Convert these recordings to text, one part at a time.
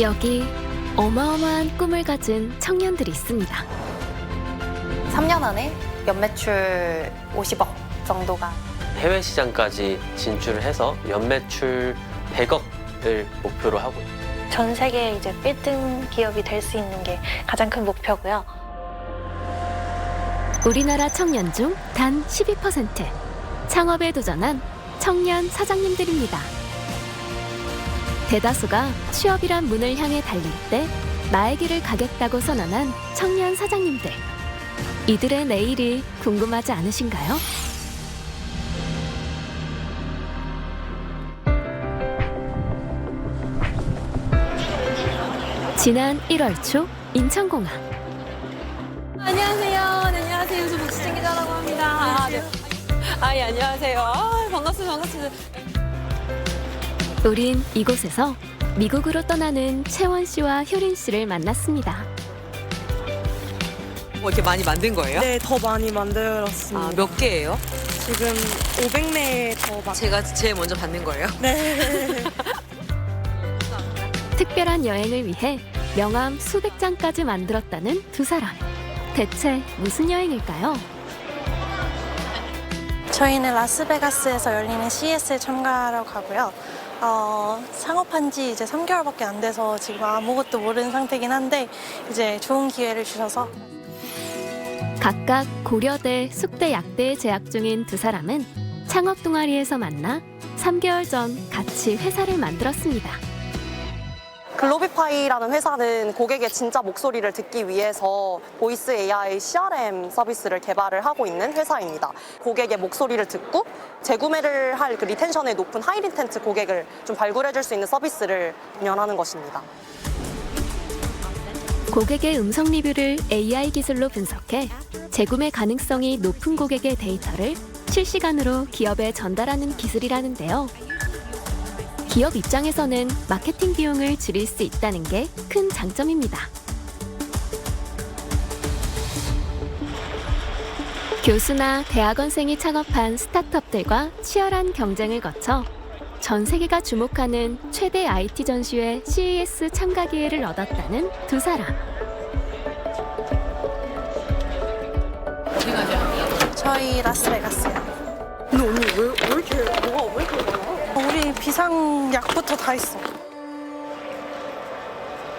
여기 어마어마한 꿈을 가진 청년들이 있습니다. 3년 안에 연매출 50억 정도가 해외 시장까지 진출을 해서 연매출 100억을 목표로 하고 있습니다. 전 세계 이제 1등 기업이 될 수 있는 게 가장 큰 목표고요. 우리나라 청년 중 단 12% 창업에 도전한 청년 사장님들입니다. 대다수가 취업이란 문을 향해 달릴 때 나의 길을 가겠다고 선언한 청년 사장님들. 이들의 내일이 궁금하지 않으신가요? 지난 1월 초 인천공항. 안녕하세요. 네, 안녕하세요. 저 박수진 기자라고 합니다. 네. 예, 안녕하세요. 반갑습니다. 우린 이곳에서 미국으로 떠나는 채원 씨와 효린 씨를 만났습니다. 뭐 이렇게 많이 만든 거예요? 네, 더 많이 만들었습니다. 몇 개예요? 지금 500매 더 제가 제일 먼저 받는 거예요? 네. 특별한 여행을 위해 명함 수백 장까지 만들었다는 두 사람. 대체 무슨 여행일까요? 저희는 라스베가스에서 열리는 CES에 참가하러 가고요. 창업한 지 이제 3개월밖에 안 돼서 지금 아무것도 모르는 상태긴 한데 이제 좋은 기회를 주셔서 각각 고려대, 숙대, 약대에 재학 중인 두 사람은 창업 동아리에서 만나 3개월 전 같이 회사를 만들었습니다. 글로비파이라는 회사는 고객의 진짜 목소리를 듣기 위해서 보이스 AI CRM 서비스를 개발을 하고 있는 회사입니다. 고객의 목소리를 듣고 재구매를 할 그 리텐션의 높은 하이 리텐트 고객을 좀 발굴해 줄 수 있는 서비스를 운영하는 것입니다. 고객의 음성 리뷰를 AI 기술로 분석해 재구매 가능성이 높은 고객의 데이터를 실시간으로 기업에 전달하는 기술이라는데요. 기업 입장에서는 마케팅 비용을 줄일 수 있다는 게 큰 장점입니다. 교수나 대학원생이 창업한 스타트업들과 치열한 경쟁을 거쳐 전 세계가 주목하는 최대 IT 전시회 CES 참가 기회를 얻었다는 두 사람. 저희 라스베가스요. 근데 언니 왜 이렇게 뭐가 왜 이렇게 많아? 우리 비상약부터 다 있어.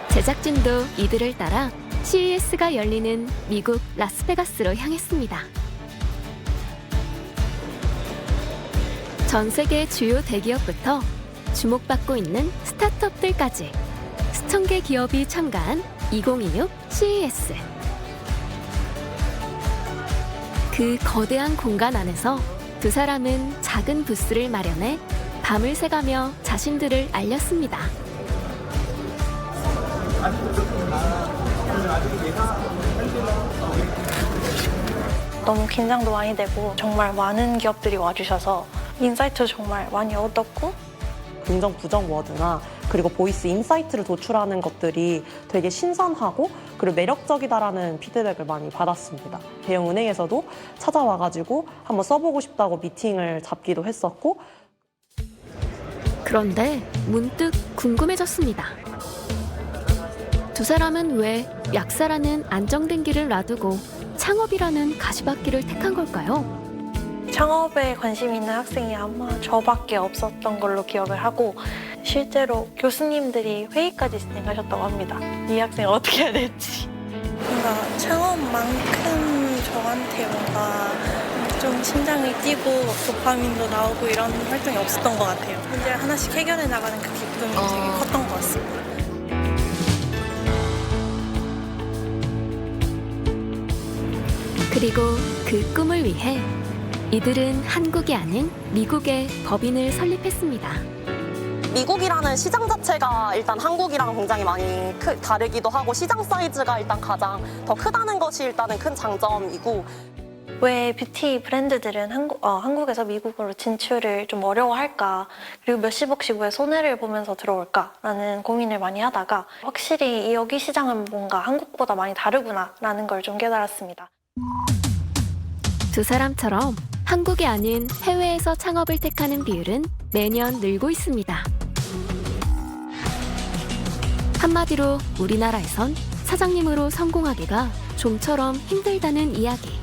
제작진도 이들을 따라 CES가 열리는 미국 라스베가스로 향했습니다. 전 세계 주요 대기업부터 주목받고 있는 스타트업들까지 수천 개 기업이 참가한 2026 CES. 그 거대한 공간 안에서 두 사람은 작은 부스를 마련해 밤을 새가며 자신들을 알렸습니다. 너무 긴장도 많이 되고 정말 많은 기업들이 와주셔서 인사이트 정말 많이 얻었고 긍정 부정 워드나 그리고 보이스 인사이트를 도출하는 것들이 되게 신선하고 그리고 매력적이다라는 피드백을 많이 받았습니다. 대형 은행에서도 찾아와가지고 한번 써보고 싶다고 미팅을 잡기도 했었고. 그런데 문득 궁금해졌습니다. 두 사람은 왜 약사라는 안정된 길을 놔두고 창업이라는 가시밭길을 택한 걸까요? 창업에 관심 있는 학생이 아마 저밖에 없었던 걸로 기억을 하고 실제로 교수님들이 회의까지 진행하셨다고 합니다. 이 학생 어떻게 해야 될지. 뭔가 창업만큼 저한테 뭔가 좀 심장이 뛰고 도파민도 나오고 이런 활동이 없었던 것 같아요. 문제를 하나씩 해결해 나가는 그 기쁨이 되게 컸던 것 같습니다. 그리고 그 꿈을 위해 이들은 한국이 아닌 미국의 법인을 설립했습니다. 미국이라는 시장 자체가 일단 한국이랑 굉장히 많이 다르기도 하고 시장 사이즈가 일단 가장 더 크다는 것이 일단은 큰 장점이고. 왜 뷰티 브랜드들은 한국에서 미국으로 진출을 좀 어려워할까, 그리고 몇십억씩 왜 손해를 보면서 들어올까라는 고민을 많이 하다가 확실히 여기 시장은 뭔가 한국보다 많이 다르구나라는 걸 좀 깨달았습니다. 두 사람처럼 한국이 아닌 해외에서 창업을 택하는 비율은 매년 늘고 있습니다. 한마디로 우리나라에선 사장님으로 성공하기가 좀처럼 힘들다는 이야기.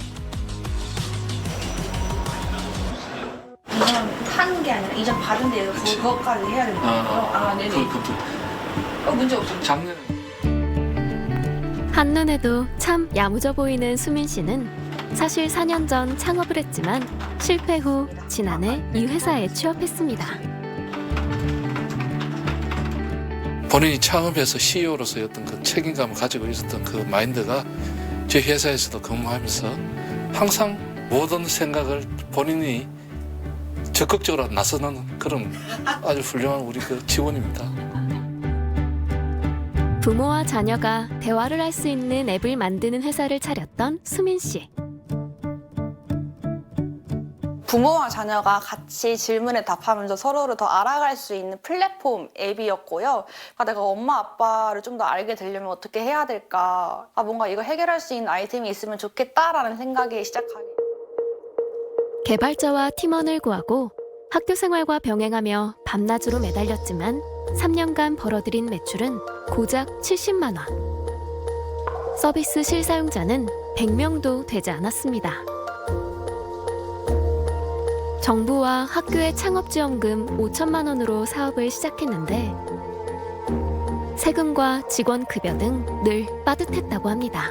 하는 게 아니라 이전 받은데 그것까지 해야 되는 거예요? 네네. 문제 없어요. 작년에 한눈에도 참 야무져 보이는 수민 씨는 사실 4년 전 창업을 했지만 실패 후 지난해 이 회사에 취업했습니다. 본인이 창업해서 CEO로서의 어떤 그 책임감을 가지고 있었던 그 마인드가 저희 회사에서도 근무하면서 항상 모든 생각을 본인이 적극적으로 나서는 그런 아주 훌륭한 우리 그 직원입니다. 부모와 자녀가 대화를 할 수 있는 앱을 만드는 회사를 차렸던 수민 씨. 부모와 자녀가 같이 질문에 답하면서 서로를 더 알아갈 수 있는 플랫폼 앱이었고요. 내가 엄마 아빠를 좀 더 알게 되려면 어떻게 해야 될까? 뭔가 이거 해결할 수 있는 아이템이 있으면 좋겠다라는 생각이 시작하게. 개발자와 팀원을 구하고 학교 생활과 병행하며 밤낮으로 매달렸지만 3년간 벌어들인 매출은 고작 70만 원. 서비스 실사용자는 100명도 되지 않았습니다. 정부와 학교의 창업지원금 5천만 원으로 사업을 시작했는데 세금과 직원 급여 등 늘 빠듯했다고 합니다.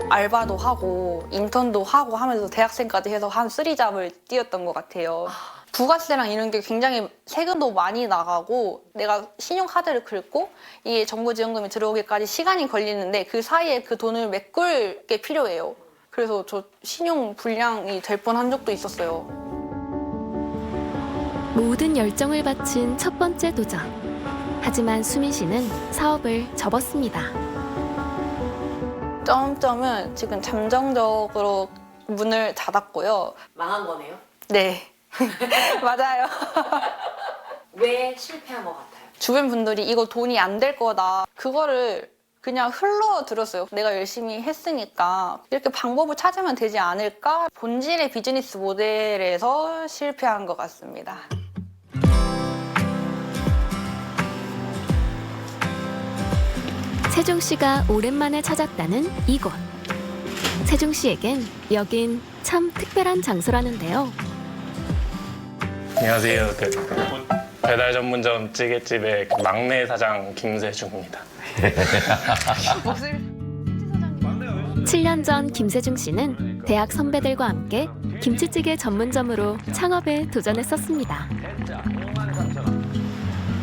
알바도 하고 인턴도 하고 하면서 대학생까지 해서 한 3잡을 뛰었던 것 같아요. 부가세랑 이런 게 굉장히 세금도 많이 나가고 내가 신용카드를 긁고 이게 정부지원금이 들어오기까지 시간이 걸리는데 그 사이에 그 돈을 메꿀 게 필요해요. 그래서 저 신용 불량이 될 뻔한 적도 있었어요. 모든 열정을 바친 첫 번째 도전. 하지만 수민 씨는 사업을 접었습니다. 점점은 지금 잠정적으로 문을 닫았고요. 망한 거네요. 네. 맞아요. 왜 실패한 것 같아요? 주변 분들이 이거 돈이 안 될 거다. 그거를 그냥 흘러들었어요. 내가 열심히 했으니까 이렇게 방법을 찾으면 되지 않을까? 본질의 비즈니스 모델에서 실패한 것 같습니다. 세종 씨가 오랜만에 찾았다는 이곳. 세종 씨에겐 여긴 참 특별한 장소라는데요. 안녕하세요. 배달 전문점 찌개집의 막내 사장 김세중입니다. 7년 전 김세중 씨는 대학 선배들과 함께 김치찌개 전문점으로 창업에 도전했었습니다.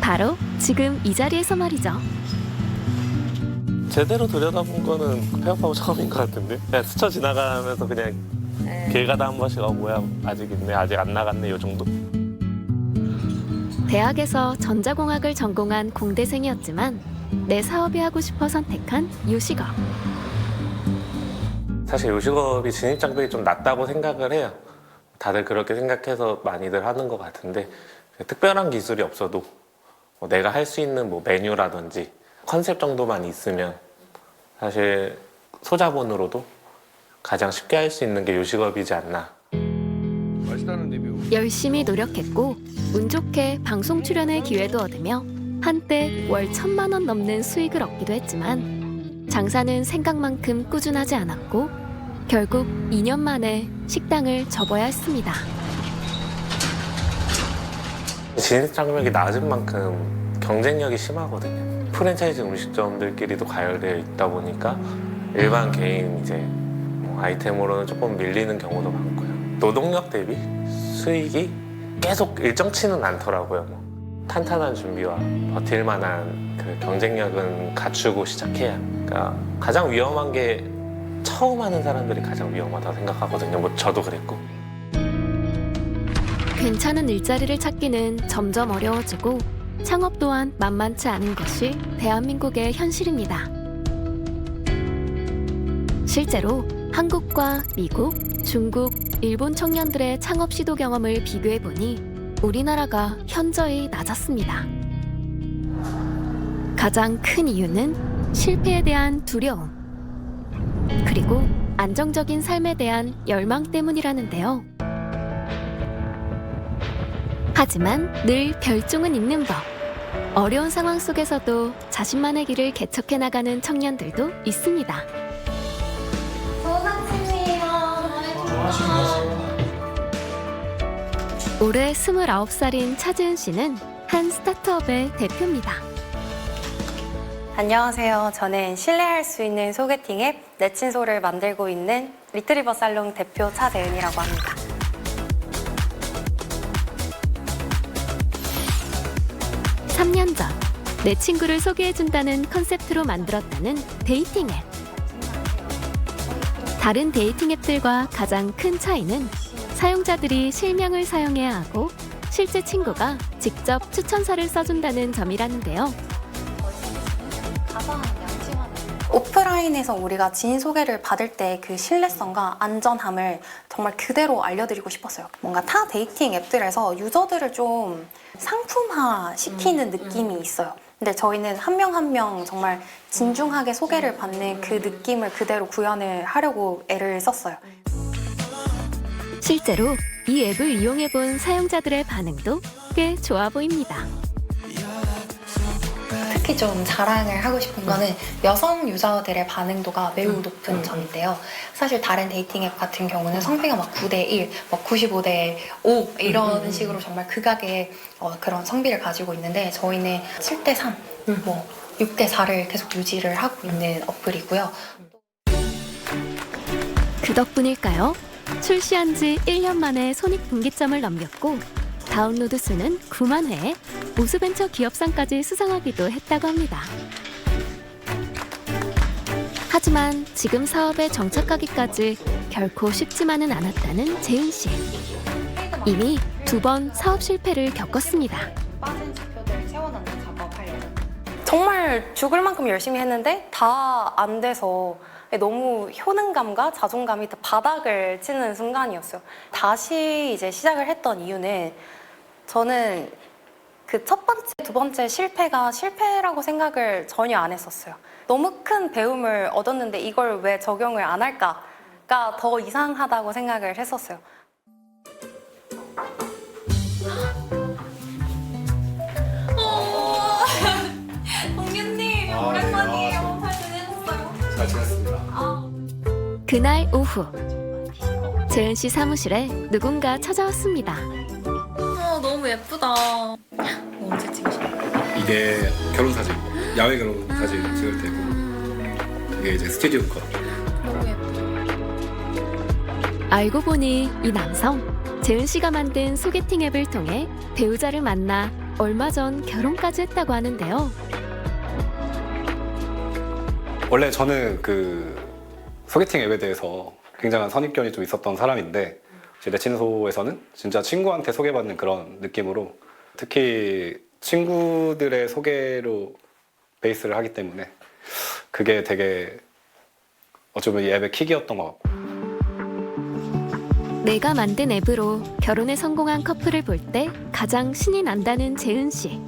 바로 지금 이 자리에서 말이죠. 제대로 들여다본 거는 폐업하고 처음인 것 같은데 그냥 스쳐 지나가면서 그냥 길 가다 한 번씩 뭐야 아직 있네 아직 안 나갔네 요 정도. 대학에서 전자공학을 전공한 공대생이었지만 내 사업이 하고 싶어 선택한 요식업. 사실 요식업이 진입장벽이 좀 낮다고 생각을 해요. 다들 그렇게 생각해서 많이들 하는 것 같은데 특별한 기술이 없어도 내가 할 수 있는 메뉴라든지 컨셉 정도만 있으면 사실 소자본으로도 가장 쉽게 할 수 있는 게 요식업이지 않나. 열심히 노력했고 운 좋게 방송 출연의 기회도 얻으며 한때 월 1,000만 원 넘는 수익을 얻기도 했지만 장사는 생각만큼 꾸준하지 않았고 결국 2년 만에 식당을 접어야 했습니다. 진입장벽이 낮은 만큼 경쟁력이 심하거든요. 프랜차이즈 음식점들끼리도 가열되어 있다 보니까 일반 개인 이제 아이템으로는 조금 밀리는 경우도 많고요. 노동력 대비 수익이 계속 일정치는 않더라고요. 탄탄한 준비와 버틸 만한 그 경쟁력은 갖추고 시작해야. 그러니까 가장 위험한 게 처음 하는 사람들이 가장 위험하다고 생각하거든요. 저도 그랬고. 괜찮은 일자리를 찾기는 점점 어려워지고 창업 또한 만만치 않은 것이 대한민국의 현실입니다. 실제로 한국과 미국, 중국, 일본 청년들의 창업 시도 경험을 비교해보니 우리나라가 현저히 낮았습니다. 가장 큰 이유는 실패에 대한 두려움, 그리고 안정적인 삶에 대한 열망 때문이라는데요. 하지만 늘 별종은 있는 법. 어려운 상황 속에서도 자신만의 길을 개척해 나가는 청년들도 있습니다. 올해 29살인 차지은 씨는 한 스타트업의 대표입니다. 안녕하세요. 저는 신뢰할 수 있는 소개팅 앱 내친소를 만들고 있는 리트리버 살롱 대표 차재은이라고 합니다. 삼 년 전, 내 친구를 소개해준다는 컨셉트로 만들었다는 데이팅 앱. 다른 데이팅 앱들과 가장 큰 차이는 사용자들이 실명을 사용해야 하고 실제 친구가 직접 추천서를 써준다는 점이라는데요. 오프라인에서 우리가 지인 소개를 받을 때 그 신뢰성과 안전함을 정말 그대로 알려드리고 싶었어요. 뭔가 타 데이팅 앱들에서 유저들을 좀 상품화 시키는 느낌이 있어요. 근데 저희는 한 명 한 명 정말 진중하게 소개를 받는 그 느낌을 그대로 구현을 하려고 애를 썼어요. 실제로 이 앱을 이용해본 사용자들의 반응도 꽤 좋아 보입니다. 특히 좀 자랑을 하고 싶은 거는 여성 유저들의 반응도가 매우 높은 점인데요. 사실 다른 데이팅 앱 같은 경우는 성비가 막 9대1, 막 95대 5 이런 식으로 정말 극악의 그런 성비를 가지고 있는데 저희는 7대 3, 뭐 6대 4를 계속 유지를 하고 있는 어플이고요. 그 덕분일까요? 출시한 지 1년 만에 손익분기점을 넘겼고 다운로드 수는 9만 회에 우수벤처 기업상까지 수상하기도 했다고 합니다. 하지만 지금 사업에 정착하기까지 결코 쉽지만은 않았다는 재은 씨. 이미 2번 사업 실패를 겪었습니다. 빠진 지표들을 세워놓는 작업하려고. 정말 죽을 만큼 열심히 했는데 다 안 돼서 너무 효능감과 자존감이 바닥을 치는 순간이었어요. 다시 이제 시작을 했던 이유는 저는 그 첫 번째, 두 번째 실패가 실패라고 생각을 전혀 안 했었어요. 너무 큰 배움을 얻었는데 이걸 왜 적용을 안 할까가 더 이상하다고 생각을 했었어요. 동규님 오랜만이에요. 잘 지내셨어요? 잘 지냈습니다. 그날 오후 재은 씨 사무실에 누군가 찾아왔습니다. 너무 예쁘다. 언제 찍으신 거예요? 이게 결혼 사진, 야외 결혼 사진 찍을 때고 이게 이제 스튜디오 컷. 너무 예쁘다. 알고 보니 이 남성 재은 씨가 만든 소개팅 앱을 통해 배우자를 만나 얼마 전 결혼까지 했다고 하는데요. 원래 저는 그 소개팅 앱에 대해서 굉장한 선입견이 좀 있었던 사람인데 내 친소에서는 진짜 친구한테 소개받는 그런 느낌으로 특히 친구들의 소개로 베이스를 하기 때문에 그게 되게 어쩌면 이 앱의 킥이었던 것 같고 내가 만든 앱으로 결혼에 성공한 커플을 볼 때 가장 신이 난다는 재은 씨.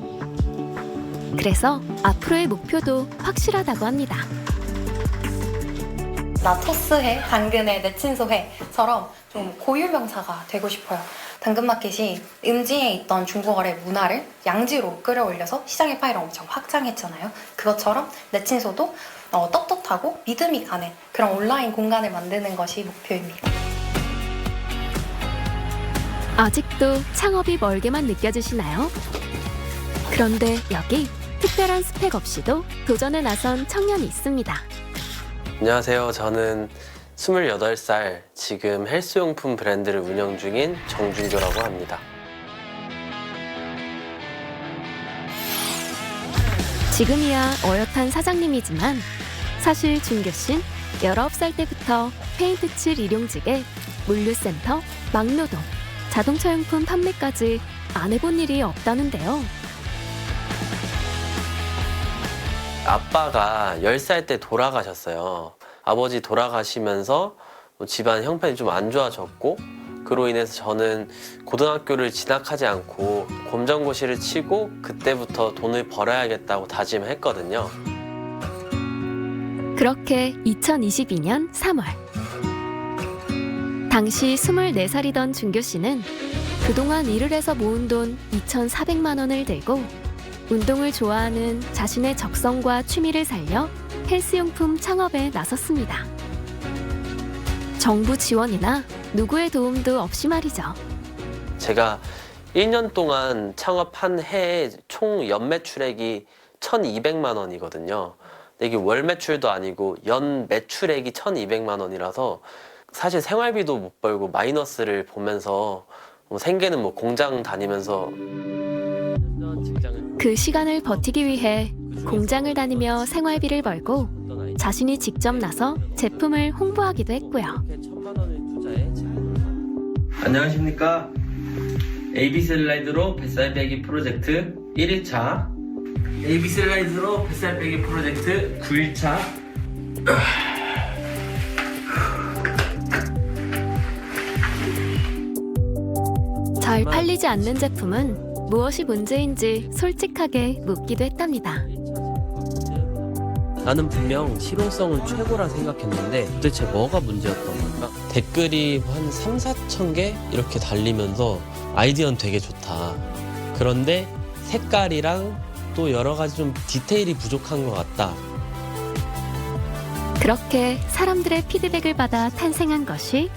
그래서 앞으로의 목표도 확실하다고 합니다. 나 토스해, 당근해, 내친소해처럼 좀 고유명사가 되고 싶어요. 당근마켓이 음지에 있던 중고거래 문화를 양지로 끌어올려서 시장의 파이를 엄청 확장했잖아요. 그것처럼 내친소도 떳떳하고 믿음이 가는 그런 온라인 공간을 만드는 것이 목표입니다. 아직도 창업이 멀게만 느껴지시나요? 그런데 여기 특별한 스펙 없이도 도전에 나선 청년이 있습니다. 안녕하세요. 저는 28살, 지금 헬스용품 브랜드를 운영 중인 정준교라고 합니다. 지금이야 어엿한 사장님이지만 사실 준교 씨는 19살 때부터 페인트 칠 일용직에 물류센터, 막노동, 자동차용품 판매까지 안 해본 일이 없다는데요. 아빠가 10살 때 돌아가셨어요. 아버지 돌아가시면서 집안 형편이 좀 안 좋아졌고 그로 인해서 저는 고등학교를 진학하지 않고 검정고시를 치고 그때부터 돈을 벌어야겠다고 다짐했거든요. 그렇게 2022년 3월 당시 24살이던 준교 씨는 그동안 일을 해서 모은 돈 2,400만 원을 들고 운동을 좋아하는 자신의 적성과 취미를 살려 헬스용품 창업에 나섰습니다. 정부 지원이나 누구의 도움도 없이 말이죠. 제가 1년 동안 창업한 해에 총 연매출액이 1,200만 원이거든요. 근데 이게 월 매출도 아니고 연 매출액이 1,200만 원이라서 사실 생활비도 못 벌고 마이너스를 보면서 생계는 뭐 공장 다니면서 그 시간을 버티기 위해 공장을 다니며 생활비를 벌고 자신이 직접 나서 제품을 홍보하기도 했고요. 안녕하십니까. AB슬라이드로 뱃살 빼기 프로젝트 1일차, AB슬라이드로 뱃살 빼기 프로젝트 9일차. 잘 팔리지 않는 제품은 무엇이 문제인지 솔직하게 묻기도 했답니다. 나는 분명 실용성은 최고라 생각했는데 도대체 뭐가 문제였던 걸까? 댓글이 한 3, 4천 개 이렇게 달리면서 아이디어는 되게 좋다. 그런데 색깔이랑 또 여러 가지 좀 디테일이 부족한 것 같다. 그렇게 사람들의 피드백을 받아 탄생한 것이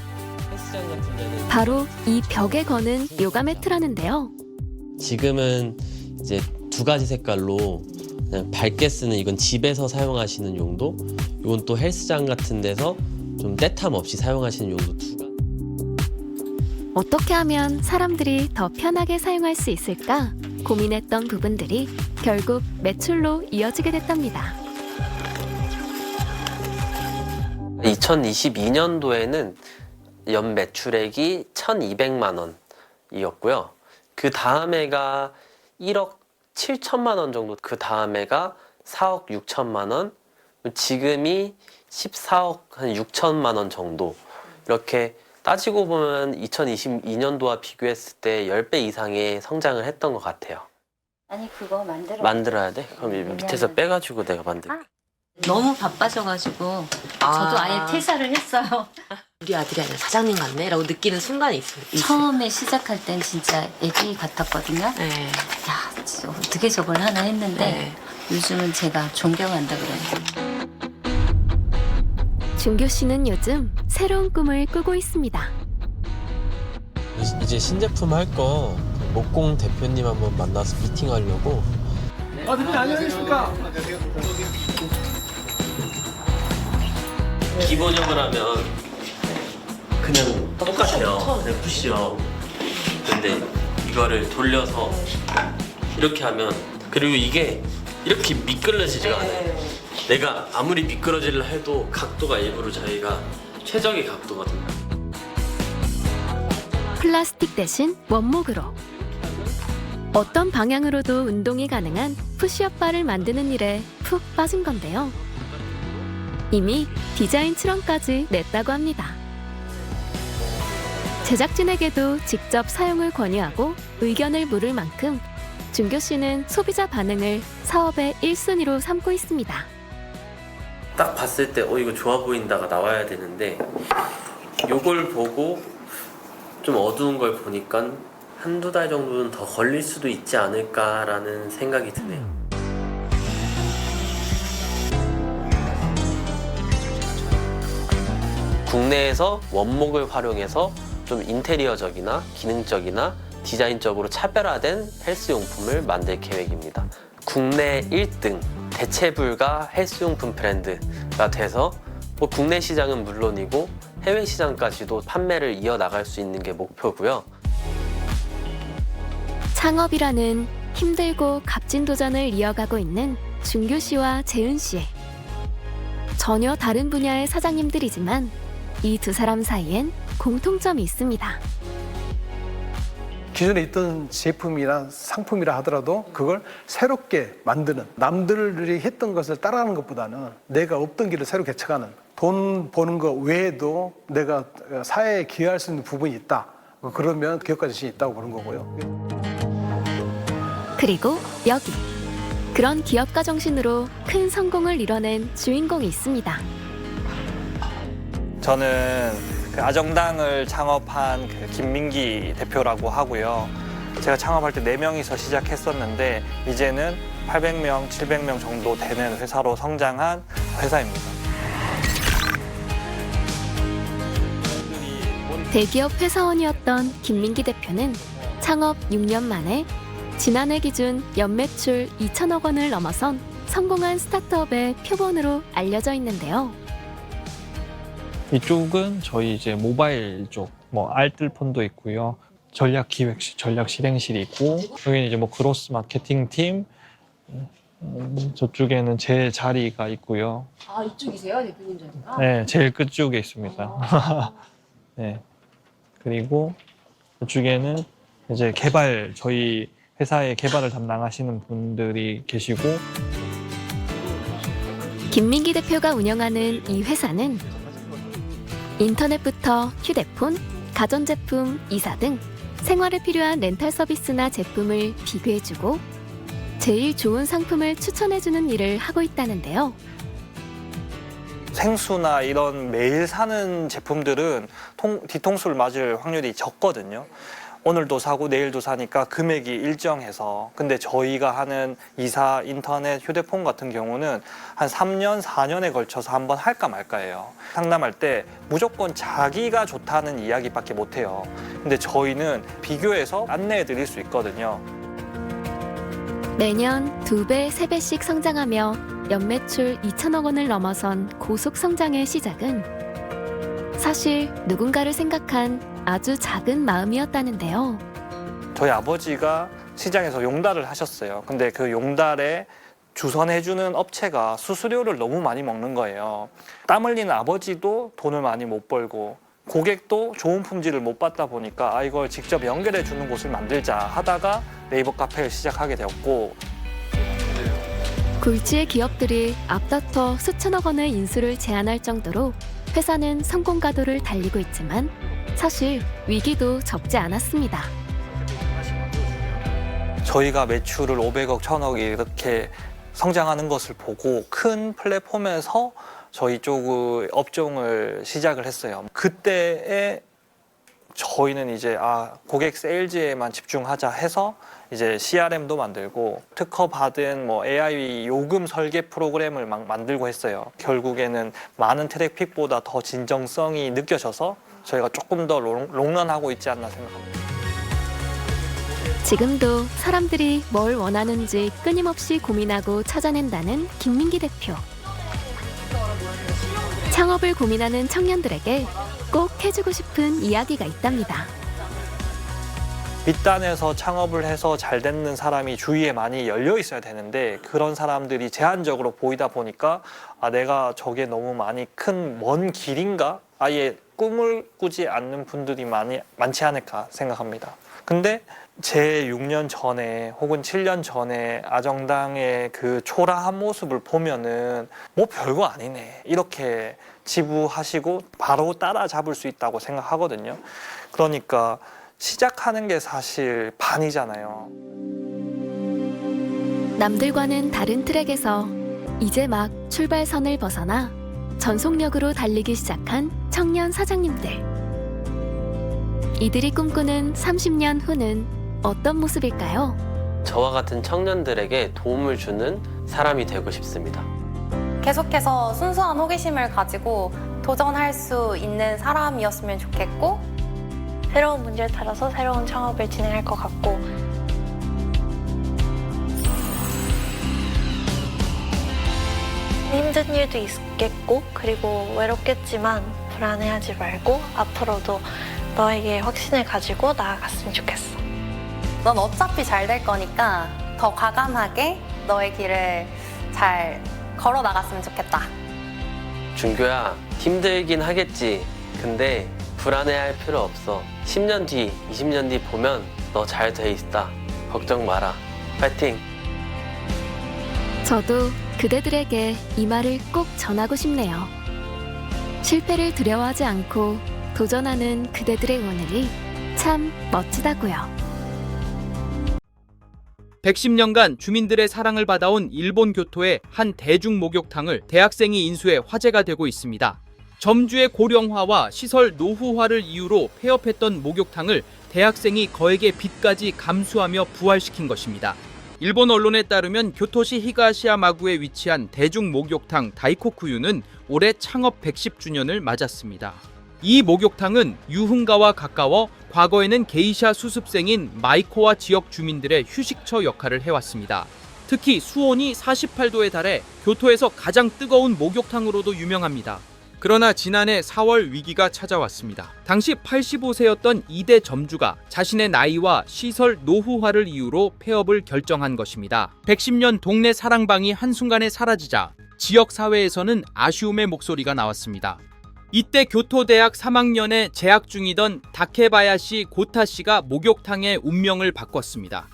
헬스장 같은 데는 바로 이 벽에 거는 요가 매트라는데요. 지금은 이제 2가지 색깔로 그냥 밝게 쓰는, 이건 집에서 사용하시는 용도, 이건 또 헬스장 같은 데서 좀 때탐 없이 사용하시는 용도 2가지. 어떻게 하면 사람들이 더 편하게 사용할 수 있을까 고민했던 부분들이 결국 매출로 이어지게 됐답니다. 2022년도에는 연 매출액이 1,200만 원이었고요. 그 다음 해가 1억 7천만 원 정도, 그 다음 해가 4억 6천만 원, 지금이 14억 한 6천만 원 정도. 이렇게 따지고 보면 2022년도와 비교했을 때 10배 이상의 성장을 했던 것 같아요. 아니 그거 만들어야 돼? 그럼 밑에서 빼가지고 내가 만들게. 너무 바빠져가지고 저도 아예 퇴사를 했어요. 우리 아들이 아니라 사장님 같네 라고 느끼는 순간이 있어요. 처음에 시작할 땐 진짜 애기 같았거든요. 네. 야, 진짜 어떻게 저걸 하나 했는데 요즘은 제가 존경한다 그래요. 준규 씨는 요즘 새로운 꿈을 꾸고 있습니다. 이제 신제품 할 거 목공 대표님 한번 만나서 미팅하려고. 대표님 안녕하십니까? 기본형을 하면 그냥 똑같아요. 그냥 푸시업. 근데 이거를 돌려서 이렇게 하면, 그리고 이게 이렇게 미끄러지지가 않아요. 내가 아무리 미끄러지려 해도 각도가 일부러 저희가 최적의 각도거든요. 플라스틱 대신 원목으로 어떤 방향으로도 운동이 가능한 푸시업 바를 만드는 일에 푹 빠진 건데요. 이미 디자인 출원까지 냈다고 합니다. 제작진에게도 직접 사용을 권유하고 의견을 물을 만큼 준규 씨는 소비자 반응을 사업의 1순위로 삼고 있습니다. 딱 봤을 때 이거 좋아 보인다가 나와야 되는데, 요걸 보고 좀 어두운 걸 보니까 한두 달 정도는 더 걸릴 수도 있지 않을까라는 생각이 드네요. 국내에서 원목을 활용해서 좀 인테리어적이나 기능적이나 디자인적으로 차별화된 헬스용품을 만들 계획입니다. 국내 1등 대체불가 헬스용품 브랜드가 돼서 국내 시장은 물론이고 해외 시장까지도 판매를 이어나갈 수 있는 게 목표고요. 창업이라는 힘들고 값진 도전을 이어가고 있는 준규 씨와 재은 씨. 전혀 다른 분야의 사장님들이지만 이 두 사람 사이엔 공통점이 있습니다. 기존에 있던 제품이나 상품이라 하더라도 그걸 새롭게 만드는, 남들이 했던 것을 따라하는 것보다는 내가 없던 길을 새로 개척하는, 돈 버는 것 외에도 내가 사회에 기여할 수 있는 부분이 있다. 그러면 기업가 자신이 있다고 보는 거고요. 그리고 여기 그런 기업가 정신으로 큰 성공을 이뤄낸 주인공이 있습니다. 저는 그 아정당을 창업한 그 김민기 대표라고 하고요. 제가 창업할 때 4명이서 시작했었는데 이제는 800명, 700명 정도 되는 회사로 성장한 회사입니다. 대기업 회사원이었던 김민기 대표는 창업 6년 만에 지난해 기준 연매출 2천억 원을 넘어선 성공한 스타트업의 표본으로 알려져 있는데요. 이쪽은 저희 이제 모바일 쪽, 뭐 알뜰폰도 있고요. 전략 기획실, 전략 실행실이 있고, 여기는 이제 뭐 그로스 마케팅 팀, 저쪽에는 제 자리가 있고요. 아, 이쪽이세요, 대표님 자리가? 네, 제일 끝쪽에 있습니다. 네. 그리고 이쪽에는 이제 개발, 저희 회사의 개발을 담당하시는 분들이 계시고. 김민기 대표가 운영하는 이 회사는 인터넷부터 휴대폰, 가전제품, 이사 등 생활에 필요한 렌탈 서비스나 제품을 비교해주고 제일 좋은 상품을 추천해주는 일을 하고 있다는데요. 생수나 이런 매일 사는 제품들은 뒤통수를 맞을 확률이 적거든요. 오늘도 사고 내일도 사니까 금액이 일정해서. 근데 저희가 하는 이사, 인터넷, 휴대폰 같은 경우는 한 3년, 4년에 걸쳐서 한번 할까 말까예요. 상담할 때 무조건 자기가 좋다는 이야기밖에 못해요. 근데 저희는 비교해서 안내해 드릴 수 있거든요. 매년 2배, 3배씩 성장하며 연매출 2천억 원을 넘어선 고속 성장의 시작은 사실 누군가를 생각한 아주 작은 마음이었다는데요. 저희 아버지가 시장에서 용달을 하셨어요. 근데 그 용달에 주선해주는 업체가 수수료를 너무 많이 먹는 거예요. 땀 흘리는 아버지도 돈을 많이 못 벌고 고객도 좋은 품질을 못 받다 보니까 이걸 직접 연결해 주는 곳을 만들자 하다가 네이버 카페를 시작하게 되었고, 굴지의 기업들이 앞다퉈 수천억 원의 인수를 제안할 정도로 회사는 성공 가도를 달리고 있지만 사실 위기도 적지 않았습니다. 저희가 매출을 500억, 1000억 이렇게 성장하는 것을 보고 큰 플랫폼에서 저희 쪽 업종을 시작을 했어요. 그때에 저희는 이제 고객 세일즈에만 집중하자 해서 이제 CRM도 만들고 특허 받은 뭐 AI 요금 설계 프로그램을 막 만들고 했어요. 결국에는 많은 트래픽보다 더 진정성이 느껴져서 저희가 조금 더 롱런하고 있지 않나 생각합니다. 지금도 사람들이 뭘 원하는지 끊임없이 고민하고 찾아낸다는 김민기 대표. 창업을 고민하는 청년들에게 꼭 해주고 싶은 이야기가 있답니다. 밑단에서 창업을 해서 잘 되는 사람이 주위에 많이 열려 있어야 되는데 그런 사람들이 제한적으로 보이다 보니까 내가 저게 너무 많이 큰 먼 길인가? 아예 꿈을 꾸지 않는 분들이 많지 않을까 생각합니다. 근데 제 6년 전에 혹은 7년 전에 아정당의 그 초라한 모습을 보면은 뭐 별거 아니네 이렇게 지부하시고 바로 따라잡을 수 있다고 생각하거든요. 그러니까 시작하는 게 사실 반이잖아요. 남들과는 다른 트랙에서 이제 막 출발선을 벗어나 전속력으로 달리기 시작한 청년 사장님들. 이들이 꿈꾸는 30년 후는 어떤 모습일까요? 저와 같은 청년들에게 도움을 주는 사람이 되고 싶습니다. 계속해서 순수한 호기심을 가지고 도전할 수 있는 사람이었으면 좋겠고, 새로운 문제를 따라서 새로운 창업을 진행할 것 같고, 힘든 일도 있겠고 그리고 외롭겠지만 불안해하지 말고 앞으로도 너에게 확신을 가지고 나아갔으면 좋겠어. 넌 어차피 잘 될 거니까 더 과감하게 너의 길을 잘 걸어 나갔으면 좋겠다. 준규야, 힘들긴 하겠지. 근데 불안해할 필요 없어. 10년 뒤, 20년 뒤 보면 너 잘 돼 있다. 걱정 마라. 파이팅! 저도 그대들에게 이 말을 꼭 전하고 싶네요. 실패를 두려워하지 않고 도전하는 그대들의 오늘이 참 멋지다고요. 110년간 주민들의 사랑을 받아온 일본 교토의 한 대중 목욕탕을 대학생이 인수해 화제가 되고 있습니다. 점주의 고령화와 시설 노후화를 이유로 폐업했던 목욕탕을 대학생이 거액의 빚까지 감수하며 부활시킨 것입니다. 일본 언론에 따르면 교토시 히가시야마구에 위치한 대중 목욕탕 다이코쿠유는 올해 창업 110주년을 맞았습니다. 이 목욕탕은 유흥가와 가까워 과거에는 게이샤 수습생인 마이코와 지역 주민들의 휴식처 역할을 해왔습니다. 특히 수온이 48도에 달해 교토에서 가장 뜨거운 목욕탕으로도 유명합니다. 그러나 지난해 4월 위기가 찾아왔습니다. 당시 85세였던 2대 점주가 자신의 나이와 시설 노후화를 이유로 폐업을 결정한 것입니다. 110년 동네 사랑방이 한순간에 사라지자 지역 사회에서는 아쉬움의 목소리가 나왔습니다. 이때 교토대학 3학년에 재학 중이던 다케바야시 고타씨가 목욕탕의 운명을 바꿨습니다.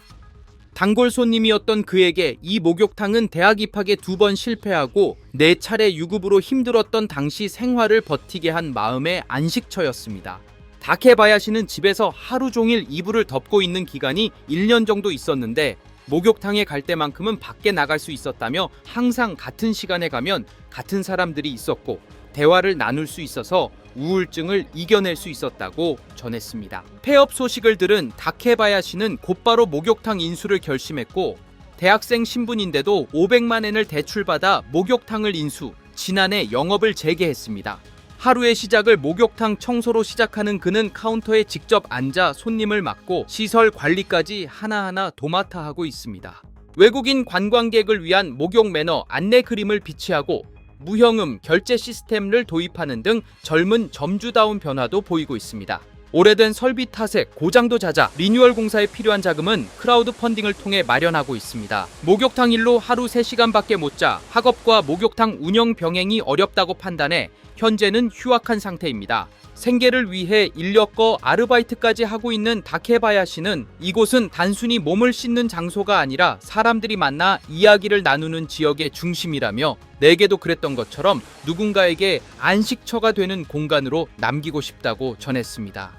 단골 손님이었던 그에게 이 목욕탕은 대학 입학에 2번 실패하고 4차례 유급으로 힘들었던 당시 생활을 버티게 한 마음의 안식처였습니다. 다케바야시는 집에서 하루 종일 이불을 덮고 있는 기간이 1년 정도 있었는데 목욕탕에 갈 때만큼은 밖에 나갈 수 있었다며 항상 같은 시간에 가면 같은 사람들이 있었고 대화를 나눌 수 있어서 우울증을 이겨낼 수 있었다고 전했습니다. 폐업 소식을 들은 다케바야시는 곧바로 목욕탕 인수를 결심했고 대학생 신분인데도 500만 엔을 대출받아 목욕탕을 인수, 지난해 영업을 재개했습니다. 하루의 시작을 목욕탕 청소로 시작하는 그는 카운터에 직접 앉아 손님을 맡고 시설 관리까지 하나하나 도맡아 하고 있습니다. 외국인 관광객을 위한 목욕 매너 안내 그림을 비치하고 무형음 결제 시스템을 도입하는 등 젊은 점주다운 변화도 보이고 있습니다. 오래된 설비 타색, 고장도 잦아 리뉴얼 공사에 필요한 자금은 크라우드 펀딩을 통해 마련하고 있습니다. 목욕탕 일로 하루 3시간밖에 못 자 학업과 목욕탕 운영 병행이 어렵다고 판단해 현재는 휴학한 상태입니다. 생계를 위해 인력거 아르바이트까지 하고 있는 다케바야시는 이곳은 단순히 몸을 씻는 장소가 아니라 사람들이 만나 이야기를 나누는 지역의 중심이라며 내게도 그랬던 것처럼 누군가에게 안식처가 되는 공간으로 남기고 싶다고 전했습니다.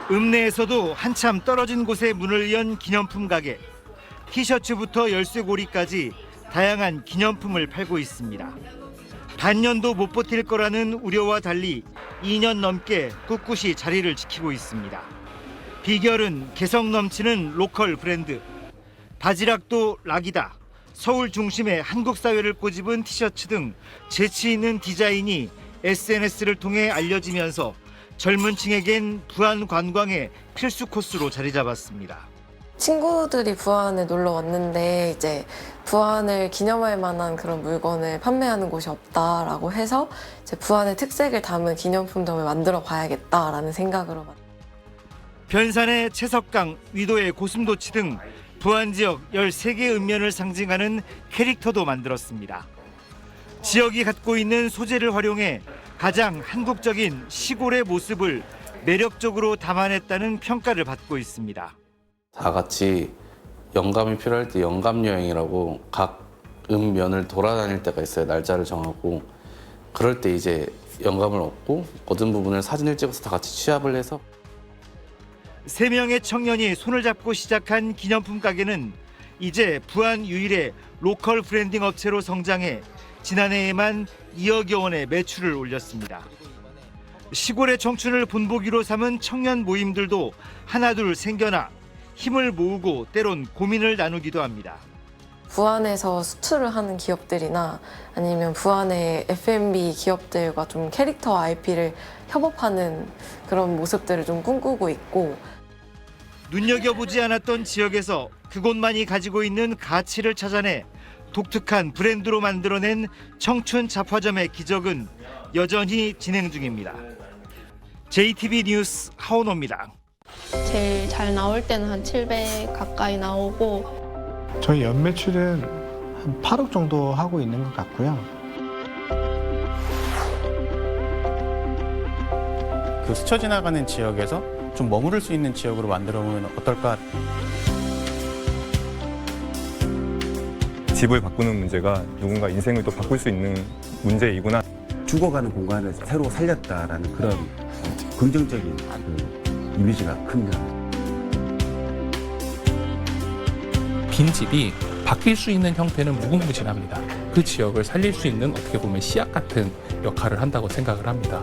읍내에서도 한참 떨어진 곳에 문을 연 기념품 가게. 티셔츠부터 열쇠고리까지 다양한 기념품을 팔고 있습니다. 반년도 못 버틸 거라는 우려와 달리 2년 넘게 꿋꿋이 자리를 지키고 있습니다. 비결은 개성 넘치는 로컬 브랜드. 바지락도 락이다. 서울 중심의 한국 사회를 꼬집은 티셔츠 등 재치 있는 디자인이 SNS를 통해 알려지면서 젊은 층에겐 부안 관광의 필수 코스로 자리 잡았습니다. 친구들이 부안에 놀러 왔는데 이제 부안을 기념할 만한 그런 물건을 판매하는 곳이 없다라고 해서 이제 부안의 특색을 담은 기념품점을 만들어 봐야겠다라는 생각으로. 변산의 채석강, 위도의 고슴도치 등 부안 지역 13개 읍면을 상징하는 캐릭터도 만들었습니다. 지역이 갖고 있는 소재를 활용해 가장 한국적인 시골의 모습을 매력적으로 담아냈다는 평가를 받고 있습니다. 다 같이 영감이 필요할 때 영감 여행이라고 각 읍면을 돌아다닐 때가 있어요. 날짜를 정하고 그럴 때 이제 영감을 얻고 얻은 부분을 사진을 찍어서 다 같이 취합을 해서 3명의 청년이 손을 잡고 시작한 기념품 가게는 이제 부안 유일의 로컬 브랜딩 업체로 성장해 지난해에만 2억여 원의 매출을 올렸습니다. 시골의 청춘을 본보기로 삼은 청년 모임들도 하나둘 생겨나 힘을 모으고 때론 고민을 나누기도 합니다. 부안에서 수출을 하는 기업들이나 아니면 부안의 F&B 기업들과 좀 캐릭터 IP를 협업하는 그런 모습들을 좀 꿈꾸고 있고, 눈여겨보지 않았던 지역에서 그곳만이 가지고 있는 가치를 찾아내 독특한 브랜드로 만들어낸 청춘 잡화점의 기적은 여전히 진행 중입니다. JTB 뉴스 하원호입니다. 제일 잘 나올 때는 한 700 가까이 나오고, 저희 연매출은 한 8억 정도 하고 있는 것 같고요. 그 스쳐 지나가는 지역에서 좀 머무를 수 있는 지역으로 만들어 보면 어떨까? 집을 바꾸는 문제가 누군가 인생을 또 바꿀 수 있는 문제이구나. 죽어가는 공간을 새로 살렸다라는 그런 긍정적인 그 이미지가 큽니다. 빈집이 바뀔 수 있는 형태는 무궁무진합니다. 그 그 지역을 살릴 수 있는 어떻게 보면 씨앗 같은 역할을 한다고 생각을 합니다.